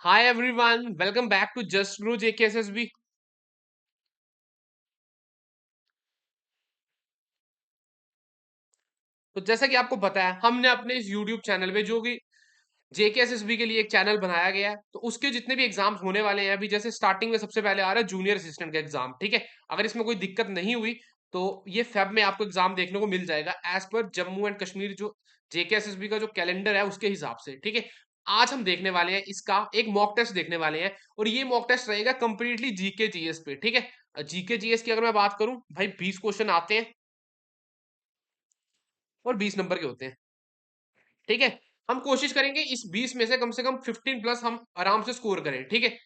Hi everyone, welcome back to Just Grow JKSSB. तो जैसा कि आपको पता है, हमने अपने इस यूट्यूब चैनल पे जो कि जेकेएसएसबी के लिए एक चैनल बनाया गया है, तो उसके जितने भी एग्जाम्स होने वाले हैं अभी, जैसे स्टार्टिंग में सबसे पहले आ रहा है जूनियर असिस्टेंट का एग्जाम। ठीक है, अगर इसमें कोई दिक्कत नहीं हुई तो ये फेब में आपको एग्जाम देखने को मिल जाएगा as per Jammu and Kashmir जो जेकेएसएसबी का जो कैलेंडर है उसके हिसाब से। ठीक है, आज हम देखने वाले हैं इसका एक मॉक टेस्ट देखने वाले हैं, और ये मॉक टेस्ट रहेगा कंप्लीटली जीके जीएस पे। ठीक है, जीके जीएस की अगर मैं बात करूं भाई, 20 क्वेश्चन आते हैं और 20 नंबर के होते हैं। ठीक है, हम कोशिश करेंगे इस 20 में से कम 15 प्लस हम आराम से स्कोर करें। ठीक है,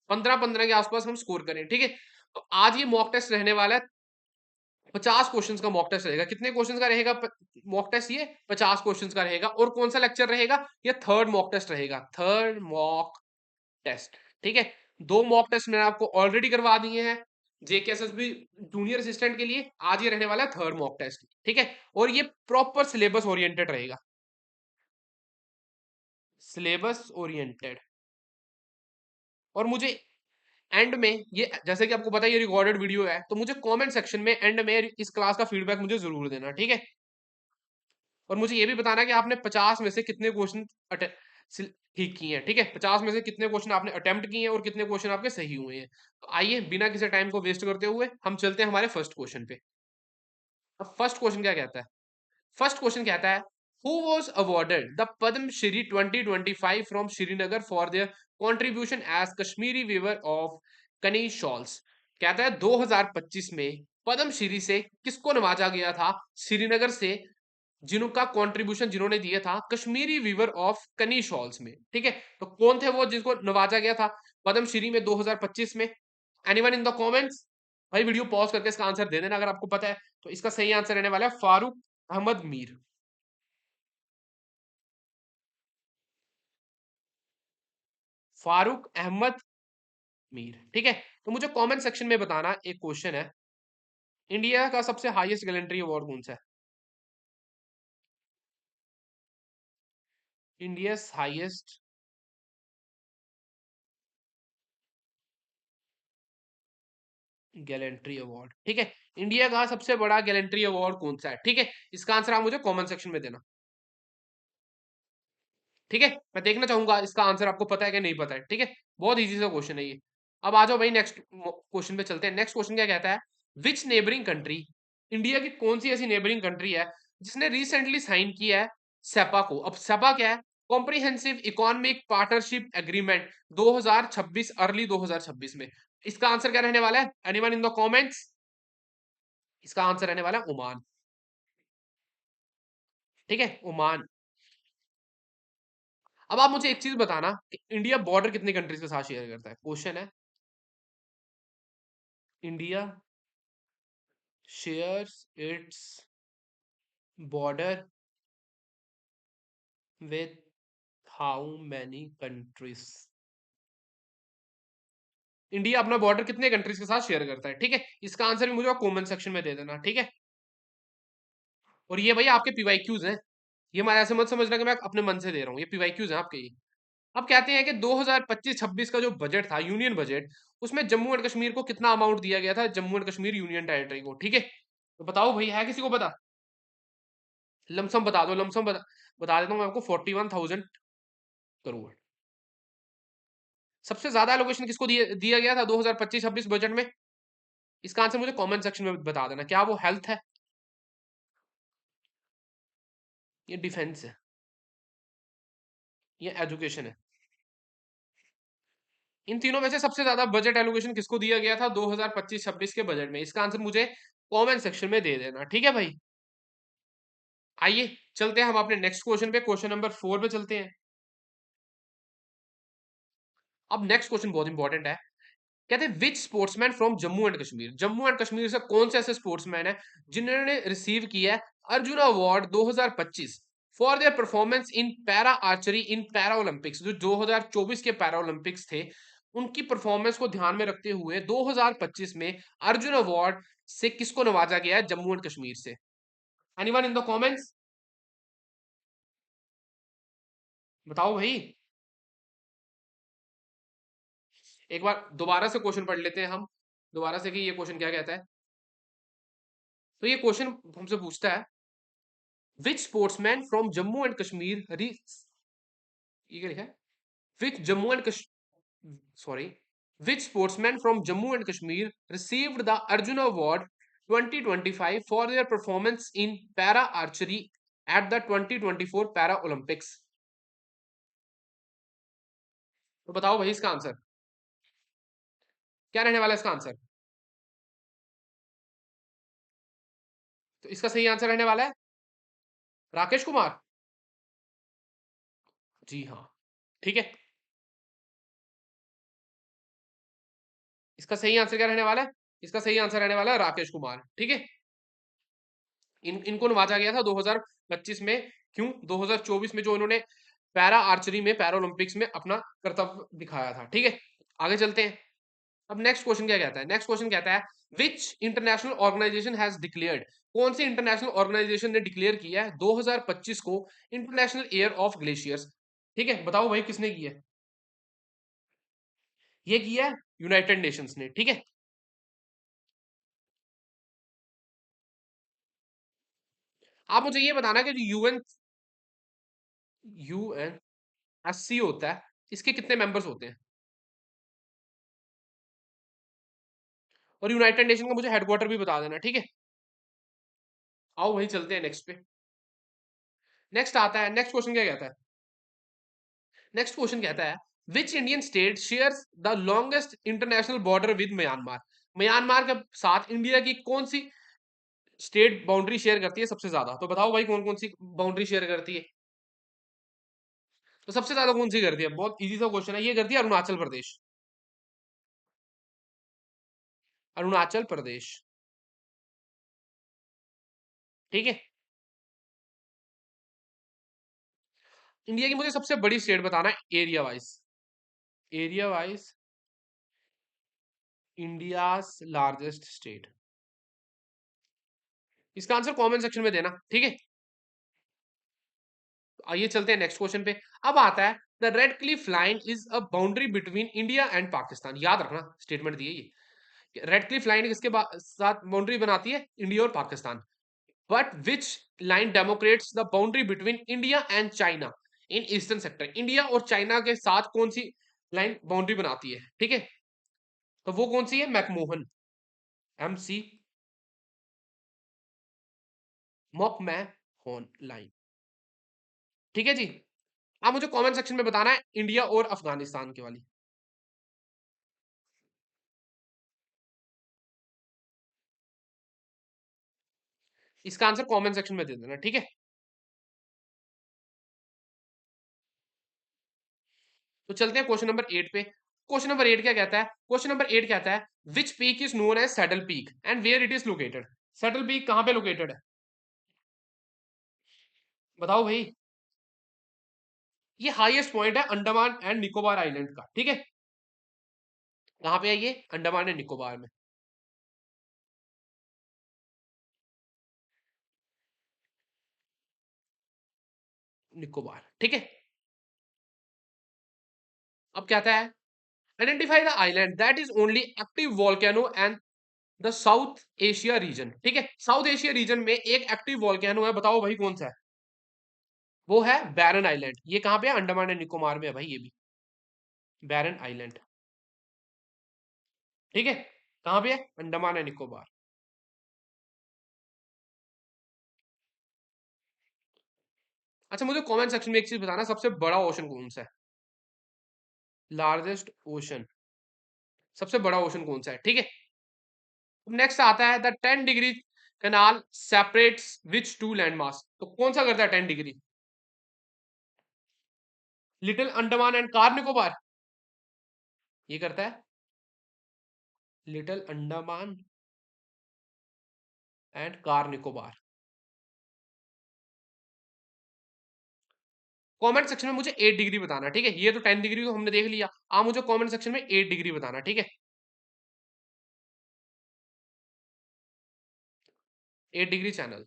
15-15 के आसपास हम स्कोर करें। ठीक है, तो आज ये मॉक टेस्ट रहने वाला है, 50 क्वेश्चंस का मॉक टेस्ट रहेगा। कितने क्वेश्चंस का रहेगा मॉक टेस्ट? ये 50 क्वेश्चंस का रहेगा। और कौन सा लेक्चर रहेगा? ये थर्ड मॉक टेस्ट रहेगा, थर्ड मॉक टेस्ट। ठीक है, दो मॉक टेस्ट मैंने आपको ऑलरेडी करवा दिए हैं जेकेएसएसबी जूनियर असिस्टेंट के लिए। आज ये रहने वाला है थर्ड मॉक टेस्ट। ठीक है, और ये प्रॉपर सिलेबस ओरिएंटेड रहेगा, सिलेबस ओरिएंटेड। और मुझे एंड में, ये जैसे कि आपको पता है ये रिकॉर्डेड वीडियो है, तो मुझे कमेंट सेक्शन में एंड में इस क्लास का फीडबैक मुझे जरूर देना। ठीक है, और मुझे ये भी बताना कि आपने 50 में से कितने क्वेश्चन ठीक किए हैं। ठीक है, 50 में से कितने क्वेश्चन आपने अटेम्प्ट किए हैं और कितने क्वेश्चन आपके सही हुए हैं। तो आइए बिना किसी टाइम को वेस्ट करते हुए हम चलते हैं हमारे फर्स्ट क्वेश्चन पे। अब फर्स्ट क्वेश्चन क्या कहता है? फर्स्ट क्वेश्चन कहता है, who was awarded the Padma Shri 2025 from Srinagar for their contribution as Kashmiri weaver of Kani shawls. कहता है 2025 में पद्म श्री से किसको नवाजा गया था श्रीनगर से, जिनका कंट्रीब्यूशन जिन्होंने दिया था Kashmiri weaver of Kani shawls में। ठीक है, तो कौन थे वो जिसको नवाजा गया था पद्म श्री में 2025 में? Anyone in the comments? भाई वीडियो पॉज करके इसका आंसर दे देना अगर आपको पता है। तो इसका सही आंसर रहने वाला है फारूक अहमद मीर। फारूक अहमद मीर। ठीक है, तो मुझे कमेंट सेक्शन में बताना, एक क्वेश्चन है, इंडिया का सबसे हाईएस्ट गैलेंट्री अवार्ड कौन सा है? India highest gallantry award. ठीक है, इंडिया का सबसे बड़ा गैलेंट्री अवार्ड कौन सा है? ठीक है, इसका आंसर आप मुझे कमेंट सेक्शन में देना। ठीक है, मैं देखना चाहूंगा इसका आंसर आपको पता है कि नहीं पता है। ठीक है, बहुत इजी सा क्वेश्चन है ये। अब आ जाओ भाई, नेक्स्ट क्वेश्चन पे चलते हैं। नेक्स्ट क्वेश्चन क्या कहता है, विच नेबरिंग कंट्री, इंडिया की कौन सी ऐसी नेबरिंग कंट्री है जिसने रिसेंटली साइन किया है सेपा को? अब सेपा क्या है? Comprehensive economic partnership agreement 2026, early 2026 में। इसका आंसर क्या रहने वाला है? Anyone in the comments? इसका आंसर रहने वाला है ओमान। ठीक है, ओमान। अब आप मुझे एक चीज बताना कि इंडिया बॉर्डर कितनी कंट्रीज के साथ शेयर करता है? क्वेश्चन है, India shares its border with how many countries? India अपना बॉर्डर कितने कंट्रीज के साथ शेयर करता है? ठीक है, इसका आंसर भी मुझे कमेंट सेक्शन में दे देना। ठीक है, और ये भाई आपके पीवाईक्यूज हैं, ये हमारे ऐसे मत समझना कि मैं अपने मन से दे रहा हूँ, ये पीवाईक्यूज हैं आपके ये। अब कहते हैं कि 2025-26 का जो बजट था, यूनियन बजट, उसमें जम्मू एंड कश्मीर को कितना अमाउंट दिया गया था, Jammu and Kashmir union territory को? ठीक है, तो बताओ भाई, है किसी को पता? लमसम बता दो, लमसम बता देता हूँ मैं आपको, 41,000 करोड़। सबसे ज्यादा एलोकेशन किसको दिया गया था 2025-26 बजट में? इसका आंसर मुझे कमेंट सेक्शन में बता देना। क्या वो हेल्थ है, ये डिफेंस है, ये एजुकेशन है? इन तीनों में से सबसे ज्यादा बजट एलोकेशन किसको दिया गया था 2025-26 के बजट में? इसका आंसर मुझे कमेंट सेक्शन में दे देना। ठीक है भाई, आइए चलते हैं हम अपने नेक्स्ट क्वेश्चन पे, क्वेश्चन नंबर 4 पे चलते हैं। अब नेक्स्ट क्वेश्चन बहुत इंपॉर्टेंट है। कहते हैं, which sportsman from Jammu and Kashmir, Jammu and Kashmir से कौन से ऐसे स्पोर्ट्समैन है जिन्होंने रिसीव किया है Arjun award 2025 for their performance in para archery in para Olympics? जो 2024 के पैरा ओलंपिक्स थे, उनकी परफॉर्मेंस को ध्यान में रखते हुए 2025 में अर्जुन अवार्ड से किसको नवाजा गया है जम्मू एंड कश्मीर से? Anyone in the comments? बताओ भाई। एक बार दोबारा से क्वेश्चन पढ़ लेते हैं हम, दोबारा से, कि ये क्वेश्चन क्या कहता है। तो ये क्वेश्चन हमसे पूछता है, which sportsman from Jammu and Kashmir, ये क्या लिखा है, which Jammu and sorry, which sportsman from Jammu and Kashmir received the Arjuna Award 2025 for their performance in para archery at the 2024 Para Olympics? तो बताओ भाई इसका आंसर क्या रहने वाला है, इसका आंसर। तो इसका सही आंसर रहने वाला है राकेश कुमार। जी हाँ, ठीक है। इसका सही आंसर क्या रहने वाला है, इसका सही आंसर रहने वाला है राकेश कुमार, ठीक है। इनको नवाजा गया था 2025 में। क्यों? 2024 में जो इन्होंने पैरा आर्चरी में, पैरा ओलंपिक्स में अपना कर्तव्य दिखाया था, ठीक है। आगे चलते हैं। अब नेक्स्ट क्वेश्चन क्या कहता है, नेक्स्ट क्वेश्चन कहता है, which international organisation has declared, कौन सी इंटरनेशनल ऑर्गेनाइजेशन ने डिक्लेयर किया है 2025 को इंटरनेशनल ईयर ऑफ ग्लेशियर्स। ठीक है, बताओ भाई किसने किया है। ये किया है यूनाइटेड नेशंस ने, ठीक है। आप मुझे ये बताना कि जो यूएनएससी होता है, इसके कितने मेंबर्स होते हैं, और यूनाइटेड नेशन का मुझे हेडक्वार्टर भी बता देना, ठीक है। आओ वही चलते हैं नेक्स्ट पे। नेक्स्ट आता है, नेक्स्ट क्वेश्चन क्या कहता है, नेक्स्ट क्वेश्चन कहता है, which Indian state shares the longest international border with Myanmar. Myanmar के साथ इंडिया की कौन सी स्टेट बाउंड्री शेयर करती है सबसे ज्यादा। तो बताओ भाई कौन कौन सी बाउंड्री शेयर करती है। तो सबसे ज्यादा कौन सी करती है, बहुत इजी सा क्वेश्चन है, ये करती है अरुणाचल प्रदेश। अरुणाचल प्रदेश, ठीक है। इंडिया की मुझे सबसे बड़ी स्टेट बताना है area wise, area wise India largest state. इसका आंसर कमेंट सेक्शन में देना, ठीक है। आइए चलते हैं नेक्स्ट क्वेश्चन पे। अब आता है, the red Cliff line is a boundary between India and Pakistan. याद रखना स्टेटमेंट दी है ये, रेड क्लिफ लाइन किसके साथ बाउंड्री बनाती है, इंडिया और Pakistan. But which line Democrats the boundary between India and China in eastern sector. India और चाइना के साथ कौन सी लाइन बाउंड्री बनाती है, ठीक है। तो वो कौन सी है, मैकमोहन, MC मॉकमैहोन लाइन, ठीक है जी। आप मुझे कमेंट सेक्शन में बताना है इंडिया और अफगानिस्तान के वाली। इसका आंसर कमेंट सेक्शन में दे देना, ठीक है। तो चलते हैं क्वेश्चन नंबर 8 पे। क्वेश्चन नंबर 8 क्या कहता है, क्वेश्चन नंबर 8 कहता है, which peak is known as saddle peak and where it is located. Saddle peak कहां पे लोकेटेड है, बताओ भाई। ये हाईएस्ट पॉइंट है अंडमान एंड निकोबार आइलैंड का, ठीक है। कहां पे है ये, अंडमान एंड निकोबार में। निकोबार, ठीक है। अब कहता है, identify the island that is only active volcano and the south Asia region, ठीक है। साउथ एशिया रीजन में एक एक्टिव वॉल्केनो है, बताओ भाई कौन सा है। वो है बैरन आइलैंड। ये कहां पे है, अंडमान एंड निकोबार में है भाई, ये भी बैरन आइलैंड, ठीक है। कहां पे है, अंडमान एंड निकोबार। अच्छा मुझे कमेंट सेक्शन में एक चीज बताना, सबसे बड़ा ओशन कौन सा है, लार्जेस्ट ओशन, सबसे बड़ा ओशन कौन सा है, ठीक है। नेक्स्ट आता है, the 10 degree canal separates which two land mass. तो कौन सा करता है 10 degree, little Andaman and Car Nicobar, ये करता है little Andaman and Car Nicobar. Comment section में मुझे 8 डिग्री बताना, ठीक है। ये तो 10 डिग्री तो हमने देख लिया, आप मुझे कमेंट सेक्शन में 8 डिग्री बताना, ठीक है। 8 डिग्री चैनल।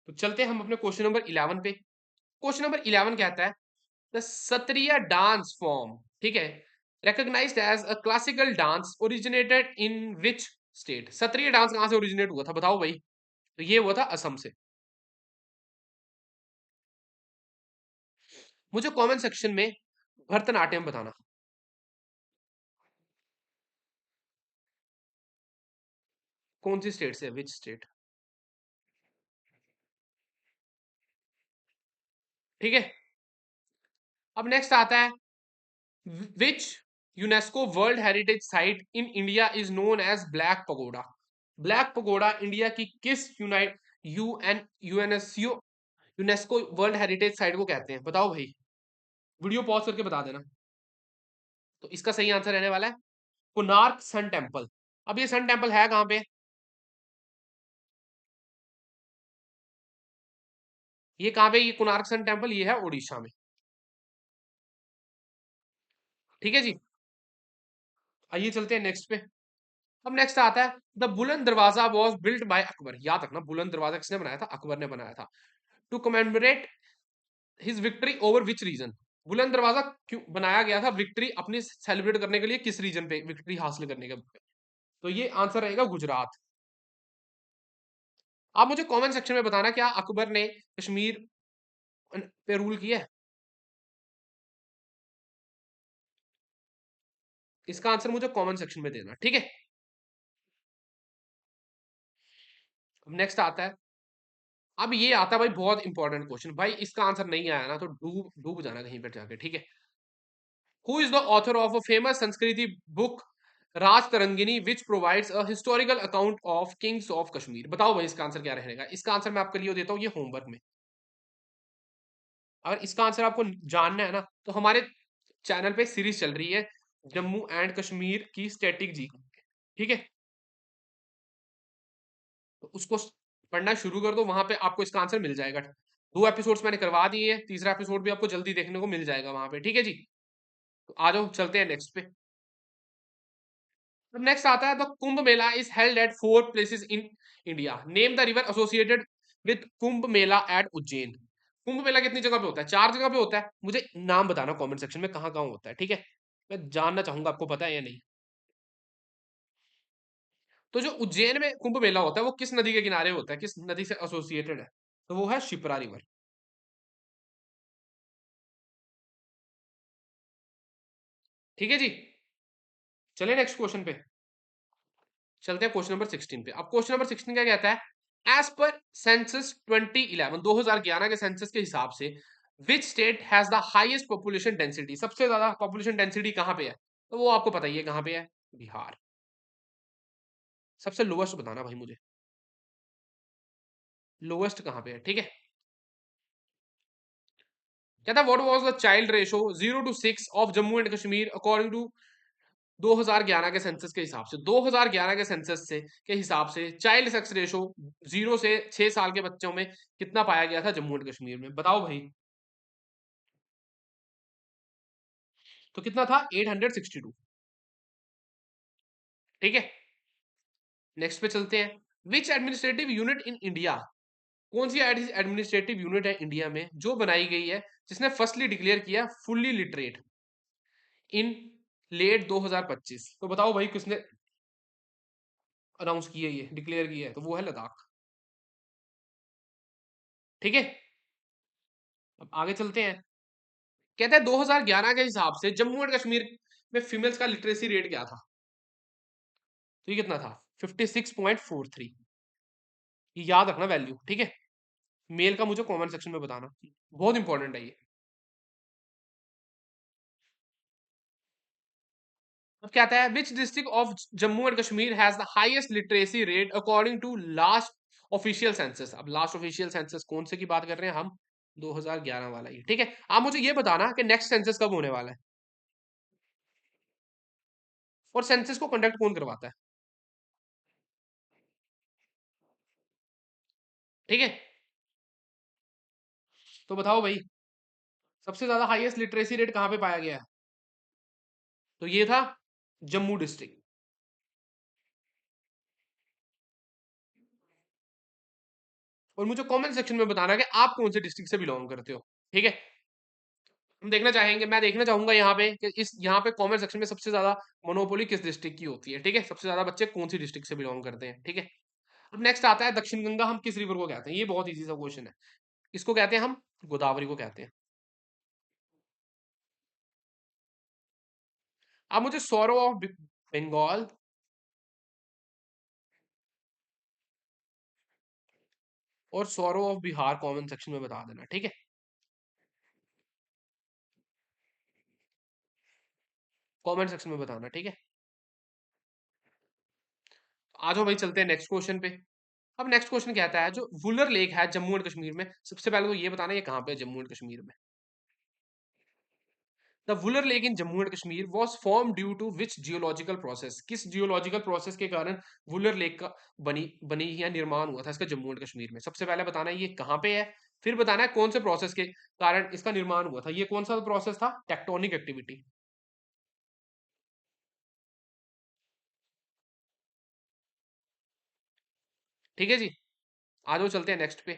तो चलते हैं हम अपने क्वेश्चन नंबर 11 पे। क्वेश्चन नंबर 11 कहता है, द सत्रिया डांस फॉर्म, ठीक है, recognized as a classical dance originated in which state? सत्रीय डांस कहां से ओरिजिनेट हुआ था बताओ भाई। तो ये हुआ था असम से। मुझे कमेंट सेक्शन में भरतनाट्यम बताना, कौन सी स्टेट से, विच स्टेट। ठीक है। अब नेक्स्ट आता है, which UNESCO world heritage site in India is known as black pagoda. Black pagoda India की किस unite UNSCO UNESCO world heritage site को कहते हैं बताओ भाई। वीडियो पॉज करके बता देना। तो इसका सही आंसर रहने वाला है कोणार्क सन टेम्पल। अब ये सन टेम्पल है कहां पे, ये कहां पे, ये कोणार्क सन टेम्पल ये है उड़ीसा में। ठीक है जी। आइए चलते हैं नेक्स्ट पे। अब नेक्स्ट आता है, द बुलंद दरवाजा वॉज बिल्ट बाय अकबर। याद रखना बुलंद दरवाजा किसने बनाया था, अकबर ने बनाया था। To commemorate his victory over which region. Buland Darwaza क्यों बनाया गया था, विक्ट्री अपनी सेलिब्रेट करने के लिए किस रीजन पे विक्ट्री हासिल करने के। तो ये आंसर रहेगा गुजरात। आप मुझे कमेंट सेक्शन में बताना क्या अकबर ने कश्मीर पे रूल किया है। इसका आंसर मुझे कमेंट सेक्शन में देना, ठीक है। अब नेक्स्ट आता है, अब ये आता है भाई बहुत इंपॉर्टेंट क्वेश्चन, भाई इसका आंसर नहीं आया ना तो डूब डूब जाना कहीं पर जाके, ठीक है। Who is the author of a famous संस्कृति book Rajtarangini which provides a historical account of kings of Kashmir. बताओ भाई इसका आंसर क्या रहेगा। इसका आंसर मैं आपके लिए देता हूँ ये होमवर्क में। अगर इसका आंसर आपको जानना है ना तो हमारे चैनल पे सीरीज चल रही है जम्मू एंड कश्मीर की स्टैटिक जी, ठीक है। तो उसको पढ़ना शुरू कर दो, वहां पे आपको इसका आंसर मिल जाएगा। 2 एपिसोड्स मैंने करवा दिए हैं, तीसरा एपिसोड भी आपको जल्दी देखने को मिल जाएगा वहां पे, ठीक है जी। तो आ जाओ चलते हैं नेक्स्ट पे। अब नेक्स्ट आता है, the Kumbh Mela is held at 4 places in India, name the river associated with Kumbh Mela at Ujjain. Kumbh Mela कितनी जगह पे होता है, 4 जगह पे होता है। मुझे नाम बताना कमेंट सेक्शन में कहाँ कहाँ होता है, ठीक है। मैं जानना चाहूंगा आपको पता है या नहीं। तो जो उज्जैन में कुंभ मेला होता है वो किस नदी के किनारे होता है, किस नदी से एसोसिएटेड है, तो वो है शिप्रा रिवर। ठीक है जी। चले नेक्स्ट क्वेश्चन पे। चलते हैं क्वेश्चन नंबर 16 पे। अब क्वेश्चन नंबर 16 क्या कहता है, एज पर सेंसस 2011 2011 के सेंसस के हिसाब से which state has the highest population density, सबसे ज्यादा पॉपुलेशन डेंसिटी कहां पे है। तो वो आपको पता ही है कहां पे है, बिहार। सबसे लोएस्ट बताना भाई मुझे, लोएस्ट कहां पे है, ठीक है। कहता what was the child ratio 0 to 6 of Jammu and Kashmir according to 2011 के सेंसस के हिसाब से। 2011 के सेंसस से के हिसाब से चाइल्ड सेक्स रेशो 0 से 6 साल के बच्चों में कितना पाया गया था जम्मू एंड कश्मीर में, बताओ भाई। तो कितना था, 862। ठीक है। नेक्स्ट पे चलते हैं, विच एडमिनिस्ट्रेटिव यूनिट इन इंडिया, कौन सी एडमिनिस्ट्रेटिव यूनिट है इंडिया में जो बनाई गई है जिसने फर्स्टली डिक्लेयर किया फुल्ली लिटरेट इन लेट 2025। तो बताओ भाई किसने अनाउंस किया, ये डिक्लेयर किया है, तो वो है लद्दाख। ठीक है। अब आगे चलते हैं, कहते हैं 2011 के हिसाब से जम्मू एंड कश्मीर में फीमेल्स का लिटरेसी रेट क्या था। तो ये कितना था, 56.43। ये याद रखना वैल्यू, ठीक है। मेल का मुझे कमेंट सेक्शन में बताना, बहुत इंपॉर्टेंट है ये। अब कहता है, which district of Jammu and Kashmir has the highest literacy rate according to last official census. अब लास्ट ऑफिशियल सेंसस कौन से की बात कर रहे हैं हम, 2011 वाला ही, ठीक है। आप मुझे ये बताना कि नेक्स्ट सेंसस कब होने वाला है और सेंसस को कंडक्ट कौन करवाता है, ठीक है। तो बताओ भाई सबसे ज्यादा हाईएस्ट लिटरेसी रेट कहां पे पाया गया है। तो ये था जम्मू डिस्ट्रिक्ट। और मुझे कमेंट सेक्शन में बताना कि आप कौन से डिस्ट्रिक्ट से बिलोंग करते हो, ठीक है। हम देखना चाहेंगे, मैं देखना चाहूंगा यहाँ पे कि इस यहाँ पे कमेंट सेक्शन में सबसे ज्यादा मोनोपोली किस डिस्ट्रिक्ट की होती है, ठीक है, सबसे ज्यादा बच्चे कौन सी डिस्ट्रिक्ट से बिलोंग करते हैं, ठीक है। अब नेक्स्ट आता है दक्षिण गंगा हम किस रिवर को कहते हैं, ये बहुत इजी सा क्वेश्चन है। इसको कहते हैं हम गोदावरी को कहते हैं। अब मुझे सौरो ऑफ बंगाल और sorrow of Bihar comment section में बता देना, ठीक है। कमेंट सेक्शन में बताना, ठीक है। आ जाओ भाई, चलते हैं नेक्स्ट क्वेश्चन पे। अब नेक्स्ट क्वेश्चन कहता है जो वुलर लेक है जम्मू एंड कश्मीर में, सबसे पहले तो ये बताना ये कहाँ पे है जम्मू एंड कश्मीर में। The Wular lake in Jammu and Kashmir was form due to which geological process, किस जियोलॉजिकल प्रोसेस के कारण वुलर लेक का बनी बनी या निर्माण हुआ था इसका जम्मू एंड कश्मीर में। सबसे पहले बताना है ये कहाँ पे है, फिर बताना है कौन से प्रोसेस के कारण इसका निर्माण हुआ था। ये कौन सा प्रोसेस था, टेक्टोनिक एक्टिविटी, ठीक है जी। आ जाओ चलते हैं नेक्स्ट पे।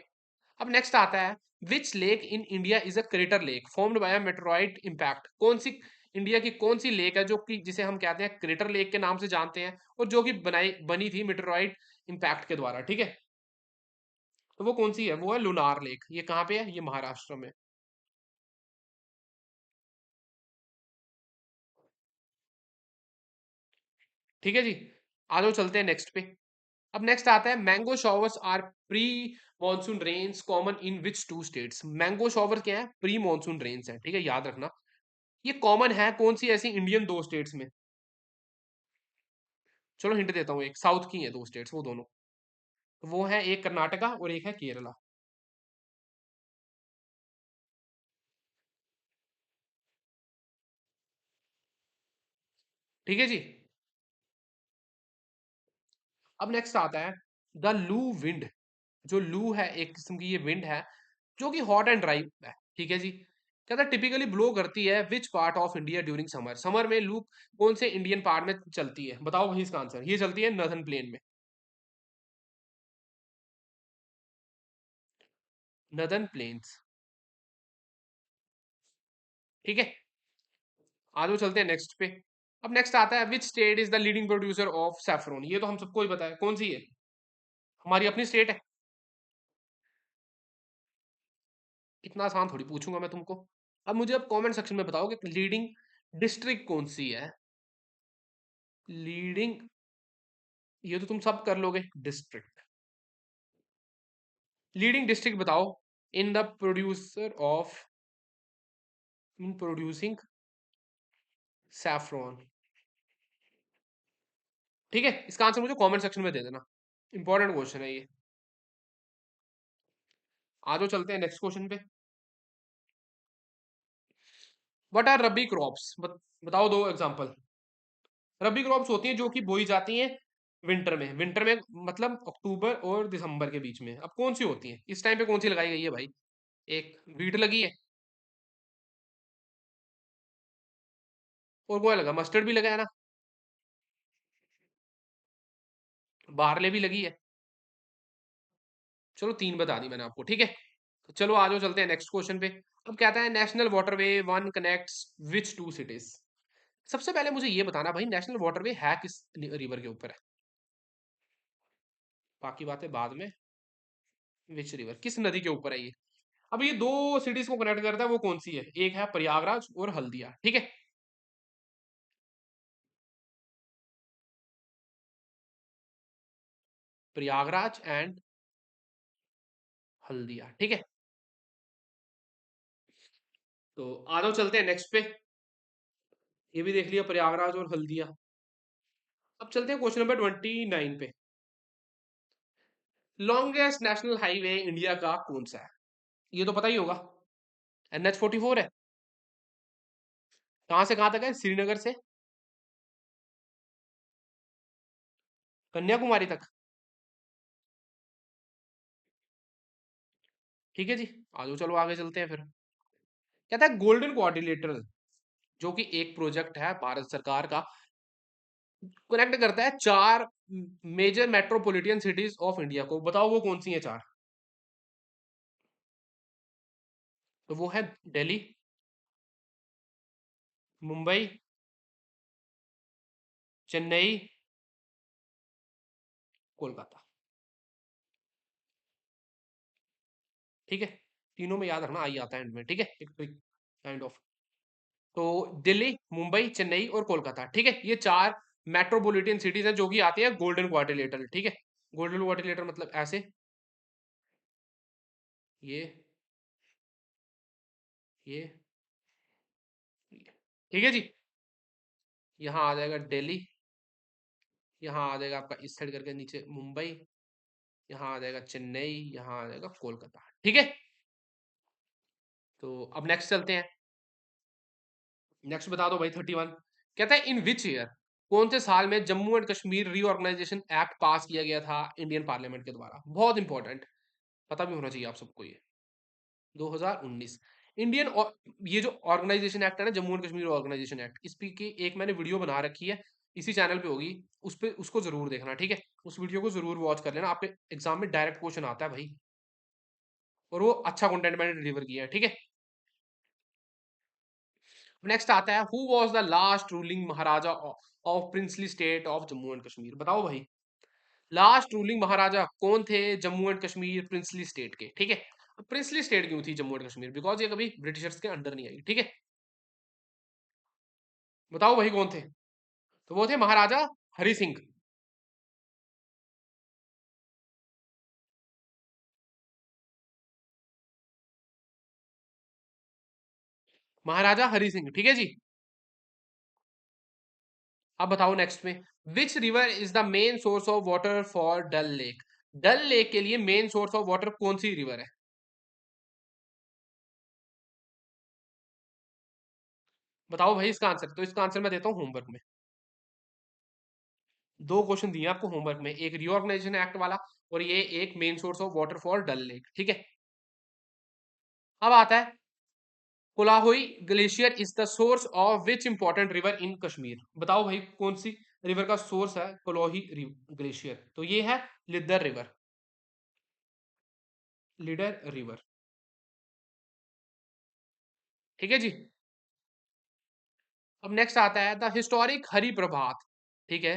अब नेक्स्ट आता है which lake in India is a crater lake formed by a meteoroid impact, कौन सी इंडिया की कौन सी लेक है जो कि जिसे हम कहते हैं क्रेटर लेक के नाम से जानते हैं और जो कि बनाई बनी थी मेटेरोइड इम्पैक्ट के द्वारा, ठीक है। तो वो कौन सी है, वो है लुनार लेक। ये कहाँ पे है, ये महाराष्ट्र में, ठीक है जी। आ जाओ चलते हैं नेक्स्ट पे। अब नेक्स्ट आता है mango showers are pre monsoon rains common in which two states. Mango shower क्या है, प्री मॉनसून रेन्स है, ठीक है, याद रखना। ये कॉमन है कौन सी ऐसी इंडियन दो स्टेट्स में। चलो हिंट देता हूँ, एक साउथ की है दो स्टेट्स वो दोनों, वो है एक कर्नाटका और एक है केरला, ठीक है जी। अब नेक्स्ट आता है द लू विंड। जो लू है एक किस्म की ये विंड है जो कि हॉट एंड ड्राई है, ठीक है जी। कहता है टिपिकली ब्लो करती है which part of India during summer, summer में लू कौन से इंडियन पार्ट में चलती है, बताओ वही इसका आंसर। ये चलती है नॉर्दर्न प्लेन में, नॉर्दर्न प्लेन्स, ठीक है। आजो चलते हैं नेक्स्ट पे। अब नेक्स्ट आता है which state is the leading producer of saffron, ये तो हम सबको ही पता है कौन सी है, हमारी अपनी स्टेट है। इतना आसान थोड़ी पूछूंगा मैं तुमको। अब मुझे अब कमेंट सेक्शन में बताओ कि लीडिंग डिस्ट्रिक्ट कौन सी है, लीडिंग, ये तो तुम सब कर लोगे, डिस्ट्रिक्ट, लीडिंग डिस्ट्रिक्ट बताओ in the producer of, in producing saffron, ठीक है। इसका आंसर मुझे कमेंट सेक्शन में दे देना, इंपॉर्टेंट क्वेश्चन है ये। आ जाओ चलते हैं नेक्स्ट क्वेश्चन पे। व्हाट आर रबी क्रॉप्स, बताओ दो एग्जांपल। रबी क्रॉप्स होती हैं जो कि बोई जाती हैं विंटर में, विंटर में मतलब अक्टूबर और दिसंबर के बीच में। अब कौन सी होती है इस टाइम पे, कौन सी लगाई गई है भाई, एक वीट लगी है और वो लगा मस्टर्ड भी लगा है ना, बारले भी लगी है। चलो तीन बता दी मैंने आपको, ठीक है। तो चलो आ जाओ चलते हैं नेक्स्ट क्वेश्चन पे। अब कहता है national waterway one connects which two cities. सबसे पहले मुझे ये बताना भाई नेशनल वाटरवे है किस रिवर के ऊपर है, बाकी बातें बाद में। विच रिवर किस नदी के ऊपर है ये। अब ये दो सिटीज को कनेक्ट करता है वो कौन सी है, एक है प्रयागराज और हल्दिया, ठीक है। प्रयागराज एंड हल्दिया, ठीक है। तो आ जाओ चलते हैं नेक्स्ट पे। ये भी देख लिया प्रयागराज और हल्दिया। अब चलते हैं क्वेश्चन नंबर 29 पे। लॉन्गेस्ट नेशनल हाईवे इंडिया का कौन सा है, ये तो पता ही होगा, NH 44 है। कहां से कहां तक है, श्रीनगर से कन्याकुमारी तक, ठीक है जी। आजो चलो आगे चलते हैं फिर। कहता है गोल्डन क्वाड्रिलेटरल जो कि एक प्रोजेक्ट है भारत सरकार का, कनेक्ट करता है चार major metropolitan cities of India को, बताओ वो कौन सी है चार। तो वो है दिल्ली, मुंबई, चेन्नई, कोलकाता। ठीक है, तीनों में याद रखना, आई आता है एंड में, ठीक है, एक ट्रिक काइंड ऑफ। तो दिल्ली, मुंबई, चेन्नई और कोलकाता, ठीक है, ये चार मेट्रोपॉलिटन सिटीज हैं जो कि आती हैं गोल्डन क्वाड्रिलेटरल, ठीक है। गोल्डन क्वाड्रिलेटरल मतलब ऐसे, ये ये ठीक है जी। यहाँ आ जाएगा दिल्ली, यहाँ आ जाएगा आपका इस साइड करके नीचे मुंबई, यहाँ आ जाएगा चेन्नई, यहाँ आ जाएगा कोलकाता, ठीक है। तो अब नेक्स्ट चलते हैं। नेक्स्ट बता दो भाई 31। कहता है इन विच ईयर, कौन से साल में Jammu and Kashmir reorganisation act pass किया गया था इंडियन पार्लियामेंट के द्वारा? बहुत इंपॉर्टेंट, पता भी होना चाहिए आप सबको ये। 2019। इंडियन ये जो ऑर्गेनाइजेशन एक्ट है ना, Jammu and Kashmir organisation act, इस पे की एक मैंने वीडियो बना रखी है, इसी चैनल पे होगी, उस पे उसको जरूर देखना, ठीक है। उस वीडियो को जरूर वॉच कर लेना, आपके एग्जाम में डायरेक्ट क्वेश्चन आता है भाई, और वो अच्छा कंटेंट मैंने डिलीवर किया है, ठीक है। नेक्स्ट आता है who was the last ruling Maharaja of princely state of Jammu and Kashmir? बताओ भाई, लास्ट रूलिंग महाराजा कौन थे Jammu and Kashmir princely state के, ठीक है। प्रिंसली स्टेट क्यों थी जम्मू एंड कश्मीर? बिकॉज ये कभी ब्रिटिशर्स के अंडर नहीं आई, ठीक है। बताओ भाई कौन थे? तो वो थे महाराजा हरि सिंह। महाराजा हरि सिंह, ठीक है जी। अब बताओ नेक्स्ट में, which river is the main source of water for Dal lake? Dal lake के लिए मेन सोर्स ऑफ वाटर कौन सी रिवर है? बताओ भाई इसका आंसर। तो इसका आंसर मैं देता हूँ होमवर्क में। दो क्वेश्चन दिए आपको होमवर्क में, एक रीऑर्गेनाइजेशन एक्ट वाला, और ये एक main source of water for Dal lake, ठीक है। अब आता है Kolahoi glacier is the source of which important river in Kashmir? बताओ भाई कौन सी रिवर का सोर्स है कोलोही ग्लेशियर? तो ये है लिदर रिवर, लीडर रिवर, ठीक है जी। अब नेक्स्ट आता है द हिस्टोरिक हरि प्रभात, ठीक है,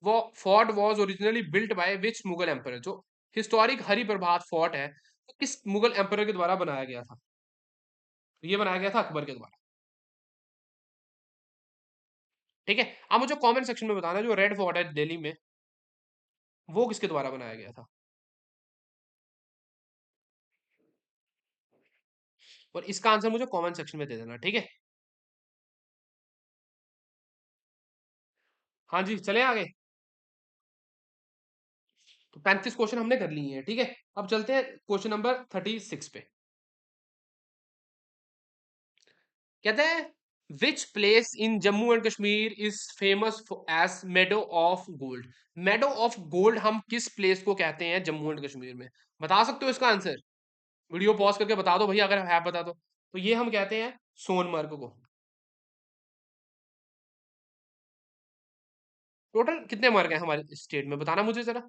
वो fort was originally built by which Mughal emperor? जो हिस्टोरिक हरि प्रभात फोर्ट है, तो किस मुगल एम्पर के द्वारा बनाया गया था? तो ये बनाया गया था अकबर के द्वारा, ठीक है। अब मुझे कमेंट सेक्शन में बताना जो रेड फोर्ट है दिल्ली में, वो किसके द्वारा बनाया गया था? और इसका आंसर मुझे कमेंट सेक्शन में दे देना, ठीक है। हाँ जी, चले आगे। तो 35 क्वेश्चन हमने कर लिए हैं, ठीक है। अब चलते हैं क्वेश्चन नंबर 36 पे। कहते हैं which place in Jammu and Kashmir is famous as meadow of gold? Meadow of gold हम किस प्लेस को कहते हैं जम्मू एंड कश्मीर में? बता सकते हो इसका आंसर? वीडियो पॉज करके बता दो भैया, अगर है बता दो। तो ये हम कहते हैं सोनमर्ग को। टोटल कितने मार्क है हमारे स्टेट में, बताना मुझे जरा।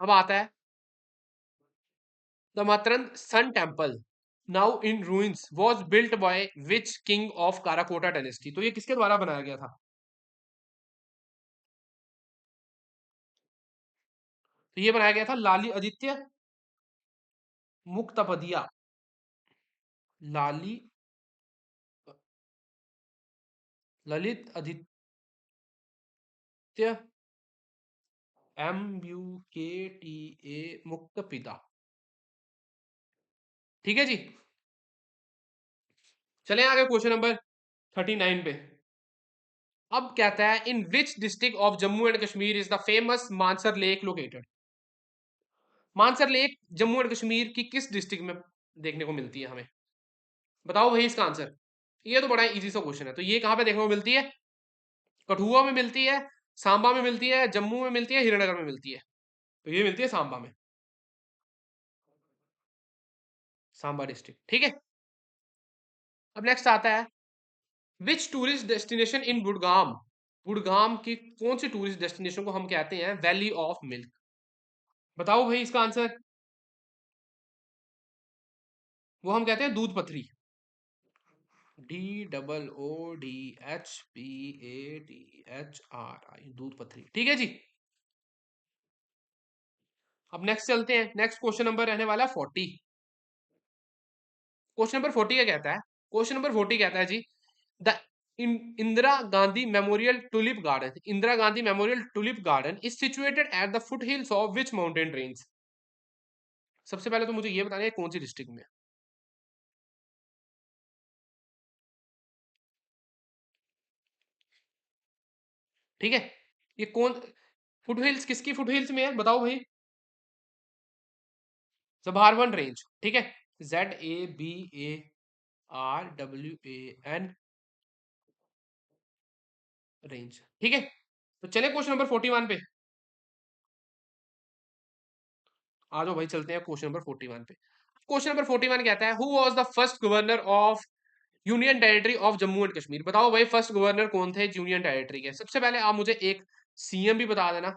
अब आता है द मातरन sun temple now in ruins was built by which king of Karkota dynasty? तो ये किसके द्वारा बनाया गया था? तो ये बनाया गया था लाली आदित्य मुक्तपदिया, लाली ललित आदित्य MUKTA मुक्त पिता, ठीक है जी। चले आगे क्वेश्चन नंबर 39 पे। अब कहता है in which district of Jammu and Kashmir is the famous Mansar lake located? Mansar lake Jammu and Kashmir की किस डिस्ट्रिक्ट में देखने को मिलती है हमें? बताओ भाई इसका आंसर। ये तो बड़ा इजी सा क्वेश्चन है। तो ये कहां पे देखने को मिलती है? कठुआ में मिलती है, सांबा में मिलती है, जम्मू में मिलती है, हीरानगर में मिलती है? तो ये मिलती है सांबा में, सांबा डिस्ट्रिक्ट, ठीक है। अब नेक्स्ट आता है विच tourist destination in Gurgaon, Gurgaon की कौन सी टूरिस्ट डेस्टिनेशन को हम कहते हैं वैली ऑफ मिल्क? बताओ भाई इसका आंसर। वो हम कहते हैं दूध पथरी। DOODHPATHRI, दूध पथरी। ठीक है जी। अब नेक्स्ट चलते हैं। नेक्स्ट क्वेश्चन नंबर रहने वाला है 40। क्वेश्चन नंबर 40 क्या कहता है? क्वेश्चन नंबर 40 कहता है जी, the Indira Gandhi memorial tulip garden, Indira Gandhi memorial tulip garden is situated at the foot hills of which mountain range? सबसे पहले तो मुझे ये बताना है कौन सी डिस्ट्रिक्ट में। ठीक है, ये कौन फुट हिल्स, किसकी फुट हिल्स में है बताओ भाई? सभारवन रेंज। ठीक है, ZABARWAN रेंज। ठीक है, तो चले क्वेश्चन नंबर 41 पे। आ जाओ भाई, चलते हैं क्वेश्चन नंबर 41 पे। क्वेश्चन नंबर 41 कहता है, who was the first governor of union territory of Jammu and Kashmir? बताओ भाई, फर्स्ट गवर्नर कौन थे यूनियन टेरिटरी के? सबसे पहले आप मुझे एक सीएम भी बता देना।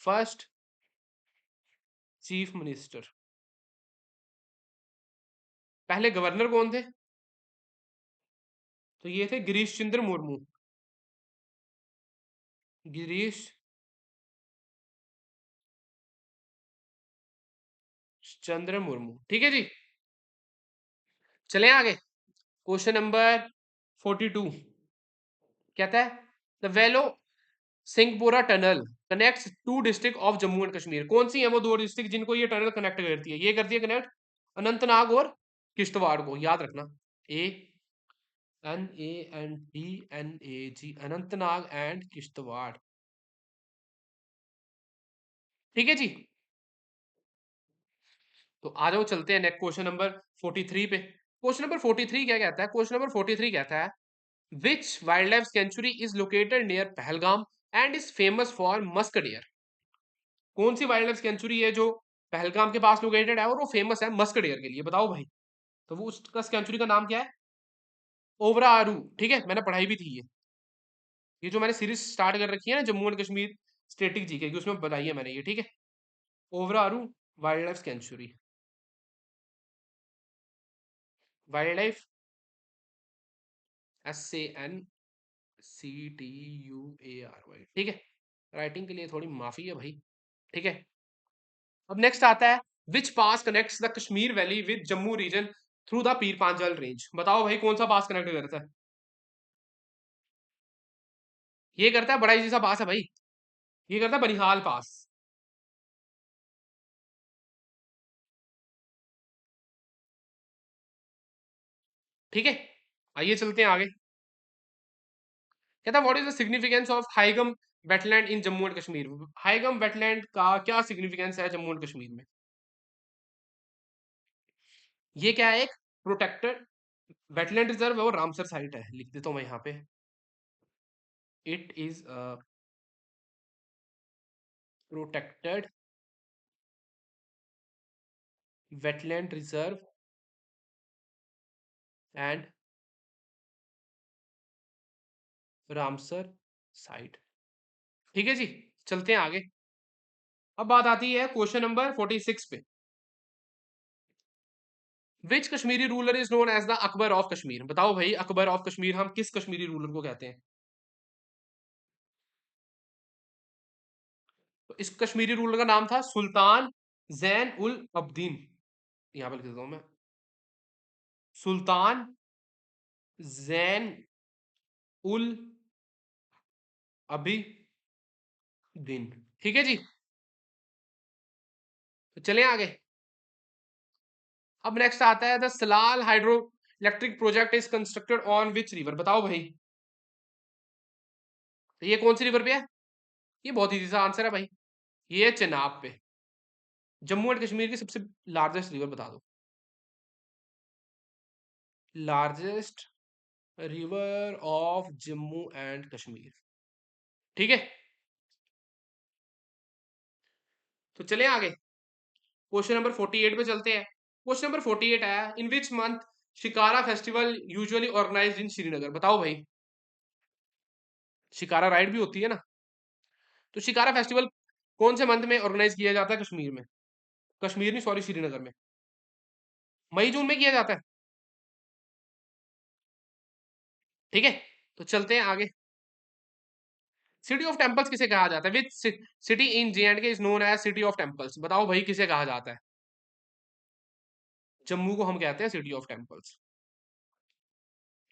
First chief minister. पहले गवर्नर कौन थे? तो ये थे गिरीश चंद्र मुर्मू। गिरीश चंद्र मुर्मू। ठीक है जी, चले आगे। क्वेश्चन नंबर 42 कहता है, the Vailoo Singhpora tunnel connects two district of Jammu and Kashmir. कौन सी है वो दो डिस्ट्रिक्ट जिनको ये टनल कनेक्ट करती है? ये करती है कनेक्ट अनंतनाग और किश्तवाड़ को, याद रखना। ANANTNAG, Anantnag and Kishtwar. ठीक है जी, तो आ जाओ चलते हैं नेक्स्ट क्वेश्चन नंबर 43 पे। क्वेश्चन नंबर 43 क्या कहता है? क्वेश्चन नंबर 43 कहता है, which wild life sanctuary is located near Pahalgam and is famous for musk deer? कौन सी वाइल्ड लाइफ सेंचुरी है जो पहलगाम के पास लोकेटेड है और वो फेमस है मस्क डियर के लिए? बताओ भाई। तो वो उसका सेंचुरी का नाम क्या है? ओवरा आरू। ठीक है, मैंने पढ़ाई भी थी ये जो मैंने सीरीज स्टार्ट कर रखी है ना Jammu and Kashmir static GK की, उसमें बताई है मैंने ये। ठीक है, Overa Aru wild life sanctuary, wild life SANCTUARY। ठीक है, राइटिंग के लिए थोड़ी माफी है भाई। ठीक है, अब नेक्स्ट आता है, which pass connects the Kashmir valley with Jammu region through the Pir Panjal range? बताओ भाई, कौन सा पास कनेक्ट करता है? ये करता है बड़ा इजी सा पास है भाई, ये करता है बनिहाल पास। ठीक है, आइए चलते हैं आगे। कहता है, what is the significance of Haigam wetland in Jammu and Kashmir? Haigam wetland का क्या सिग्निफिकेंस है जम्मू एंड कश्मीर में? ये क्या है? एक प्रोटेक्टेड वेटलैंड रिजर्व है और रामसर साइट है, लिख देता हूं मैं यहाँ पे। It is protected wetland reserve and Ramsar site. ठीक है जी, चलते हैं आगे। अब बात आती है क्वेश्चन नंबर 46 पे। Which Kashmiri ruler is known as the Akbar of Kashmir? बताओ भाई, अकबर ऑफ कश्मीर हम किस कश्मीरी रूलर को कहते हैं? तो इस कश्मीरी रूलर का नाम था सुल्तान जैन उल अब्दीन। यहां पर लिख देता हूं मैं, सुल्तान जैन उल अबी दिन। ठीक है जी, तो चले आगे। अब नेक्स्ट आता है, the Salal hydro electric project is constructed on which river? बताओ भाई, तो ये कौन सी रिवर पे है? ये बहुत इजी सा आंसर है भाई, ये है चेनाब पे। जम्मू एंड कश्मीर की सबसे लार्जेस्ट रिवर बता दो। Largest river of Jammu and Kashmir. ठीक है, तो चले आगे। क्वेश्चन नंबर 48 पे चलते हैं। क्वेश्चन नंबर 48 है, in which month shikara festival usually organized in Srinagar? बताओ भाई, शिकारा राइड भी होती है ना, तो शिकारा फेस्टिवल कौन से मंथ में ऑर्गेनाइज किया जाता है कश्मीर में? कश्मीर नहीं, सॉरी, श्रीनगर में। मई जून में किया जाता है। ठीक है, तो चलते हैं आगे। सिटी ऑफ टेम्पल्स किसे कहा जाता है? Which city in J and K is known as city of temples? बताओ भाई किसे कहा जाता है? जम्मू को हम कहते हैं सिटी ऑफ टेम्पल्स।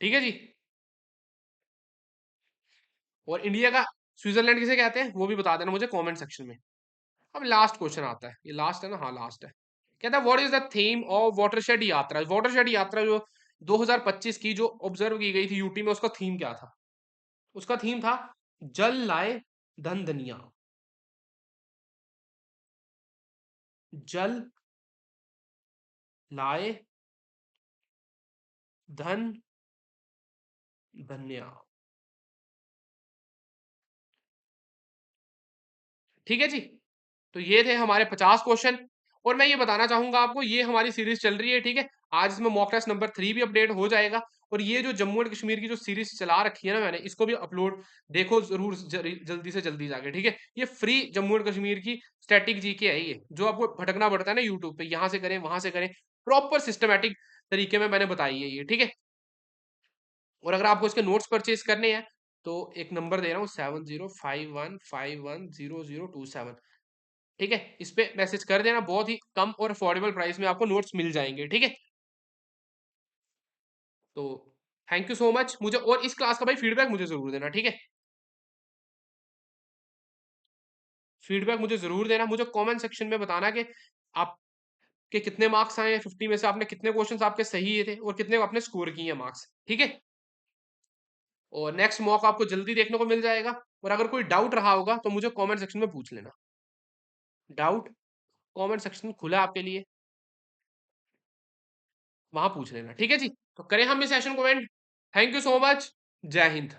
ठीक है जी। और इंडिया का स्विट्जरलैंड किसे कहते हैं वो भी बता देना मुझे कमेंट सेक्शन में। अब लास्ट क्वेश्चन आता है, ये लास्ट है ना? हाँ लास्ट है। कहता है what is the theme of watershed यात्रा? वाटरशेड यात्रा जो 2025 की जो ऑब्जर्व की गई थी यूटी में, उसका थीम क्या था? उसका थीम था जल लाए धन धनिया। जल लाए धन धन्या। ठीक है जी। तो ये थे हमारे 50 क्वेश्चन। और मैं ये बताना चाहूंगा आपको, ये हमारी सीरीज चल रही है। ठीक है, आज इसमें मॉक टेस्ट नंबर 3 भी अपडेट हो जाएगा। और ये जो जम्मू एंड कश्मीर की जो सीरीज चला रखी है ना मैंने, इसको भी अपलोड देखो जरूर जल्दी से जल्दी जाके। ठीक है, ये फ्री जम्मू एंड कश्मीर की स्टैटिक जीके है ये, जो आपको भटकना पड़ता है ना यूट्यूब पे, यहाँ से करें वहां से करें, प्रॉपर सिस्टमेटिक तरीके में मैंने बताई है ये। ठीक है, और अगर आपको इसके नोट्स परचेज करने हैं तो एक नंबर दे रहा हूँ, 7051510027। ठीक है, इस पे मैसेज कर देना, बहुत ही कम और अफोर्डेबल प्राइस में आपको नोट्स मिल जाएंगे। ठीक है, तो थैंक यू सो मच। मुझे और इस क्लास का भाई फीडबैक मुझे जरूर देना। ठीक है, फीडबैक मुझे जरूर देना, मुझे कमेंट सेक्शन में बताना कि आपके कितने मार्क्स आए हैं 50 में से, आपने कितने क्वेश्चंस आपके सही थे और कितने आपने स्कोर किए हैं मार्क्स। ठीक है, और नेक्स्ट मॉक आपको जल्दी देखने को मिल जाएगा। और अगर कोई डाउट रहा होगा तो मुझे कमेंट सेक्शन में पूछ लेना। डाउट कमेंट सेक्शन खुला है आपके लिए, वहां पूछ लेना। ठीक है जी, तो करें हम इस सेशन को and. Thank you so much. जय हिंद।